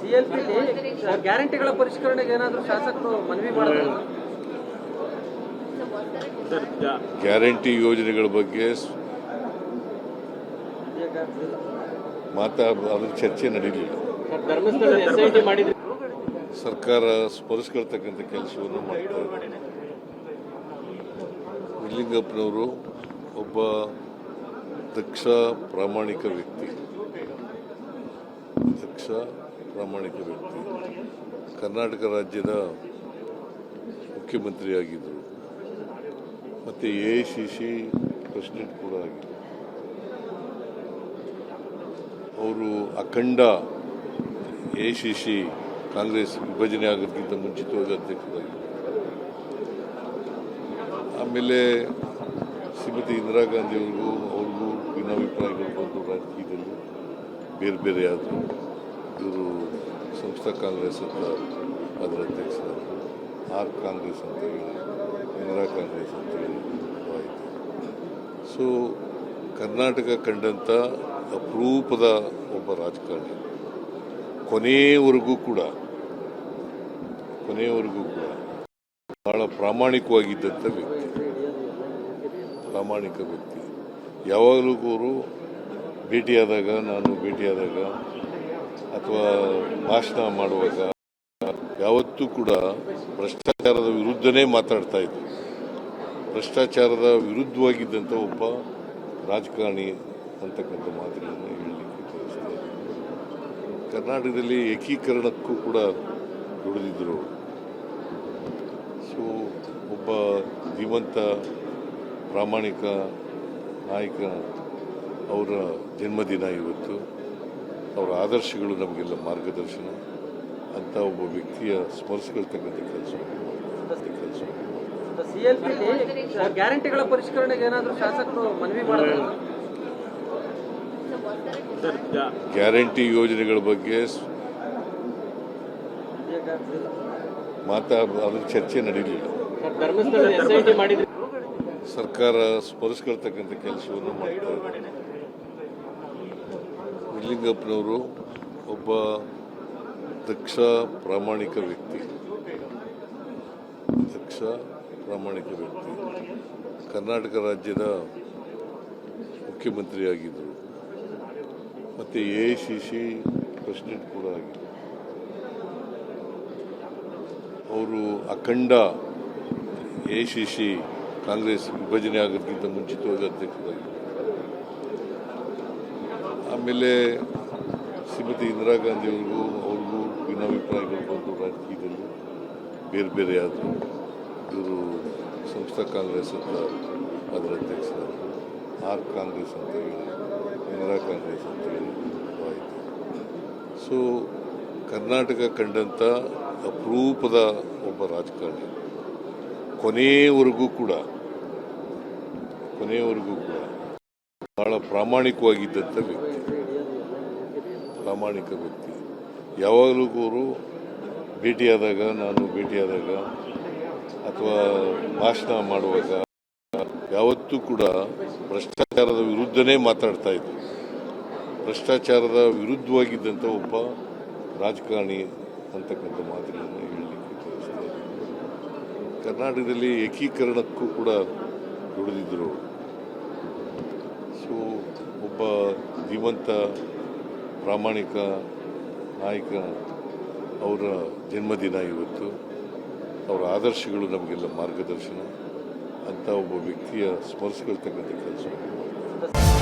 ಸಿಎಲ್ಪಿಲಿ ಗ್ಯಾರಂಟಿಗಳ ಪರಿಷ್ಕರಣೆಗೆ ಏನಾದರೂ ಶಾಸಕರು ಮನವಿ ಮಾಡಿದ್ರು? ಗ್ಯಾರಂಟಿ ಯೋಜನೆಗಳ ಬಗ್ಗೆ ಅದ್ರ ಚರ್ಚೆ ನಡೀಲಿಲ್ಲ. ಸರ್ಕಾರ ಸ್ಮರಿಸ್ಕೊಳ್ತಕ್ಕಂಥ ಕೆಲಸವನ್ನು ಮಾಡ್ತಾ ಇದೆ. ನಿಜಲಿಂಗಪ್ಪನವರು ಒಬ್ಬ ದಕ್ಷ ಪ್ರಾಮಾಣಿಕ ವ್ಯಕ್ತಿ. ಕರ್ನಾಟಕ ರಾಜ್ಯದ ಮುಖ್ಯಮಂತ್ರಿಯಾಗಿದ್ದರು ಮತ್ತು AICC ಪ್ರೆಸಿಡೆಂಟ್ ಕೂಡ ಆಗಿದ್ದರು. ಅವರು ಅಖಂಡ AICC ಕಾಂಗ್ರೆಸ್ ವಿಭಜನೆ ಆಗೋದಕ್ಕಿಂತ ಮುಂಚಿತವಾಗಿ ಅಧ್ಯಕ್ಷರಾಗಿದ್ದರು. ಆಮೇಲೆ ಶ್ರೀಮತಿ ಇಂದಿರಾ ಗಾಂಧಿಯವ್ರಿಗೂ ಅವ್ರಿಗೂ ಭಿನ್ನಾಭಿಪ್ರಾಯಗಳು ಬಂದು ರಾಜಕೀಯದಲ್ಲಿ ಬೇರೆ ಬೇರೆ ಆದರು. ಇವರು ಸಂಸ್ಥಾ ಕಾಂಗ್ರೆಸ್ ಅಂತ ಅದರ ಅಧ್ಯಕ್ಷರಾದರು. ಕಾಂಗ್ರೆಸ್ ಅಂತ ಹೇಳಿ ಇಂದಿರಾ ಕಾಂಗ್ರೆಸ್ ಅಂತ ಹೇಳಿ ಆಯಿತು. ಸೊ ಕರ್ನಾಟಕ ಕಂಡಂಥ ಅಪರೂಪದ ಒಬ್ಬ ರಾಜಕಾರಣಿ, ಕೊನೆಯವರೆಗೂ ಕೂಡ ಬಹಳ ಪ್ರಾಮಾಣಿಕ ವ್ಯಕ್ತಿ. ಯಾವಾಗಲೂ ಅವರು ನಾನು ಭೇಟಿಯಾದಾಗ ಅಥವಾ ಭಾಷಣ ಮಾಡುವಾಗ ಯಾವತ್ತೂ ಕೂಡ ಭ್ರಷ್ಟಾಚಾರದ ವಿರುದ್ಧನೇ ಮಾತಾಡ್ತಾ ಇದ್ರು. ಭ್ರಷ್ಟಾಚಾರದ ವಿರುದ್ಧವಾಗಿದ್ದಂಥ ಒಬ್ಬ ರಾಜಕಾರಣಿ ಅಂತಕ್ಕಂಥ ಮಾತುಗಳನ್ನು ಹೇಳಲಿಕ್ಕೆ ಬಯಸ್ತಾ ಇದ್ದೀನಿ. ಕರ್ನಾಟಕದಲ್ಲಿ ಏಕೀಕರಣಕ್ಕೂ ಕೂಡ ದುಡಿದಿದ್ದರು. ಸೊ ಒಬ್ಬ ಧೀಮಂತ ಪ್ರಾಮಾಣಿಕ ನಾಯಕ, ಅವರ ಜನ್ಮದಿನ ಇವತ್ತು. ಅವರ ಆದರ್ಶಗಳು ನಮಗೆಲ್ಲ ಮಾರ್ಗದರ್ಶನ ಅಂತ ಒಬ್ಬ ವ್ಯಕ್ತಿಯ ಸ್ಮರಿಸ್ಕೊಳ್ತಕ್ಕಂಥ ಕೆಲಸವನ್ನು ಗ್ಯಾರಂಟಿಗಳ ಪರಿಷ್ಕರಣೆಗೆ ಏನಾದರೂ ಶಾಸಕರು ಮನವಿ ಮಾಡಿದ್ರು? ಗ್ಯಾರಂಟಿ ಯೋಜನೆಗಳ ಬಗ್ಗೆ ಅದ್ರ ಚರ್ಚೆ ನಡೀಲಿಲ್ಲ. ಸರ್ಕಾರ ಸ್ಮರಿಸ್ಕೊಳ್ತಕ್ಕಂಥ ಕೆಲಸವನ್ನು ಮಾಡ್ತಾ ಇದೆ. ನಿಜಲಿಂಗಪ್ಪನವರು ಒಬ್ಬ ದಕ್ಷ ಪ್ರಾಮಾಣಿಕ ವ್ಯಕ್ತಿ. ಕರ್ನಾಟಕ ರಾಜ್ಯದ ಮುಖ್ಯಮಂತ್ರಿಯಾಗಿದ್ದರು ಮತ್ತು AICC ಪ್ರೆಸಿಡೆಂಟ್ ಕೂಡ ಆಗಿದ್ದರು. ಅವರು ಅಖಂಡ AICC ಕಾಂಗ್ರೆಸ್ ವಿಭಜನೆ ಆಗೋದಕ್ಕಿಂತ ಮುಂಚಿತವಾಗಿ ಅಧ್ಯಕ್ಷರಾಗಿದ್ದರು. ಆಮೇಲೆ ಶ್ರೀಮತಿ ಇಂದಿರಾ ಗಾಂಧಿಯವ್ರಿಗೂ ಅವ್ರಿಗೂ ಭಿನ್ನಾಭಿಪ್ರಾಯಗಳು ಬಂದು ರಾಜಕೀಯದಲ್ಲಿ ಬೇರೆ ಬೇರೆ ಆದರು. ಇವರು ಸಂಸ್ಥಾ ಕಾಂಗ್ರೆಸ್ ಅಂತ ಅದರ ಅಧ್ಯಕ್ಷರಾದರು. ಕಾಂಗ್ರೆಸ್ ಅಂತ ಹೇಳಿ ಇಂದಿರಾ ಕಾಂಗ್ರೆಸ್ ಅಂತ ಹೇಳಿ ಆಯಿತು. ಸೊ ಕರ್ನಾಟಕ ಕಂಡಂಥ ಅಪರೂಪದ ಒಬ್ಬ ರಾಜಕಾರಣಿ, ಕೊನೆಯವರೆಗೂ ಕೂಡ ಬಹಳ ಪ್ರಾಮಾಣಿಕ ವ್ಯಕ್ತಿ. ಯಾವಾಗಲೂ ಅವರು ನಾನು ಭೇಟಿಯಾದಾಗ ಅಥವಾ ಭಾಷಣ ಮಾಡುವಾಗ ಯಾವತ್ತೂ ಕೂಡ ಭ್ರಷ್ಟಾಚಾರದ ವಿರುದ್ಧನೇ ಮಾತಾಡ್ತಾ ಇದ್ರು. ಭ್ರಷ್ಟಾಚಾರದ ವಿರುದ್ಧವಾಗಿದ್ದಂಥ ಒಬ್ಬ ರಾಜಕಾರಣಿ ಅಂತಕ್ಕಂಥ ಮಾತುಗಳನ್ನು ಹೇಳಲಿಕ್ಕೆ ಬಯಸ್ತಾ ಇದ್ದೀನಿ. ಕರ್ನಾಟಕದಲ್ಲಿ ಏಕೀಕರಣಕ್ಕೂ ಕೂಡ ದುಡಿದಿದ್ದರು. ಸೊ ಒಬ್ಬ ಧೀಮಂತ ಪ್ರಾಮಾಣಿಕ ನಾಯಕ, ಅವರ ಜನ್ಮದಿನ ಇವತ್ತು. ಅವರ ಆದರ್ಶಗಳು ನಮಗೆಲ್ಲ ಮಾರ್ಗದರ್ಶನ ಅಂತ ಒಬ್ಬ ವ್ಯಕ್ತಿಯ ಸ್ಮರಿಸ್ಕೊಳ್ತಕ್ಕಂಥ ಕೆಲಸವನ್ನು ಮಾಡ್ತಾರೆ.